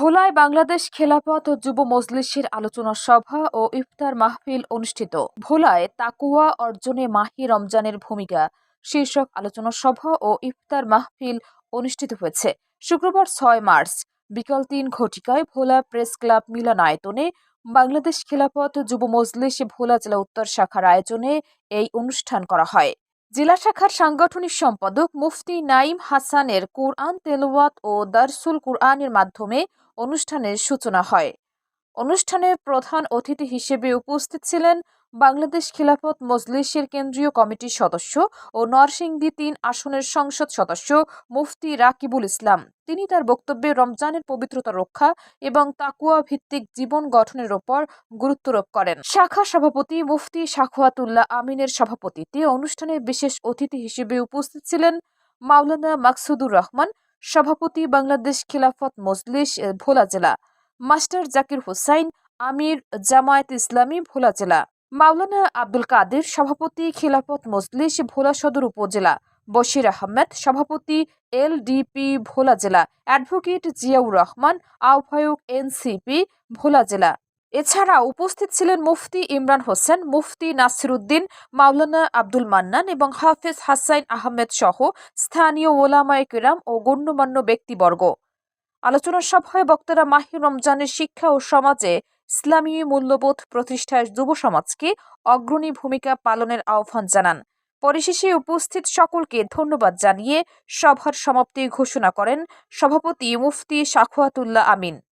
ভোলায় বাংলাদেশ খেলাফত ও যুব মজলিসের আলোচনা সভা ও ইফতার মাহফিল অনুষ্ঠিত। ভোলায় তাকুয়া অর্জনে মাহে রমজানের ভূমিকা শীর্ষক আলোচনা সভা ও ইফতার মাহফিল অনুষ্ঠিত হয়েছে। শুক্রবার 6 মার্চ বিকাল 3 ঘটিকায় ভোলা প্রেস ক্লাব মিলনায়তনে বাংলাদেশ খেলাফত ও যুব মজলিস ভোলা জেলা উত্তর শাখার আয়োজনে এই অনুষ্ঠান করা হয়। জেলা শাখার সাংগঠনিক সম্পাদক মুফতি নাঈম হাসানের কুরআন তেলাওয়াত ও দারসুল কুরআনের মাধ্যমে অনুষ্ঠানের সূচনা হয়। অনুষ্ঠানে প্রধান অতিথি হিসেবে উপস্থিত ছিলেন বাংলাদেশ খিলাফত মজলিসের কেন্দ্রীয় কমিটির সদস্য ও নরসিংদী 3 আসনের সংসদ সদস্য মুফতি রাকিবুল ইসলাম। তিনি তার বক্তব্যে রমজানের পবিত্রতা রক্ষা এবং তাকুয়া ভিত্তিক জীবন গঠনের উপর গুরুত্বারোপ করেন। শাখা সভাপতি মুফতি সাখাওয়াতুল্লাহ আমিনের সভাপতিত্বে অনুষ্ঠানে বিশেষ অতিথি হিসেবে উপস্থিত ছিলেন মাওলানা মাকসুদুর রহমান, সভাপতি বাংলাদেশ খিলাফত মজলিস ভোলা জেলা, মাস্টার জাকির হোসাইন, আমির জামায়াত ইসলামী ভোলা জেলা, মাওলানা আব্দুল কাদের, সভাপতি খিলাফত মজলিস ভোলা সদর উপজেলা, বশির আহমেদ, সভাপতি এলডিপি ভোলা জেলা, অ্যাডভোকেট জিয়াউর রহমান, আহ্বায়ক এনসিপি ভোলা জেলা। এছাড়া উপস্থিত ছিলেন মুফতি ইমরান হোসেন, মুফতি নাসিরউদ্দিন, মাওলানা আব্দুল মান্নান এবং হাফেজ হাসাইন আহমেদ সহ স্থানীয় ওলামায়ে কেরাম ও গণ্যমান্য ব্যক্তিবর্গ। আলোচনা সভায় বক্তারা মাহে রমজানের শিক্ষা ও সমাজে ইসলামী মূল্যবোধ প্রতিষ্ঠায় যুব সমাজকে অগ্রণী ভূমিকা পালনের আহ্বান জানান। পরিশেষে উপস্থিত সকলকে ধন্যবাদ জানিয়ে সভার সমাপ্তি ঘোষণা করেন সভাপতি মুফতি সাখাওয়াতুল্লাহ আমিন।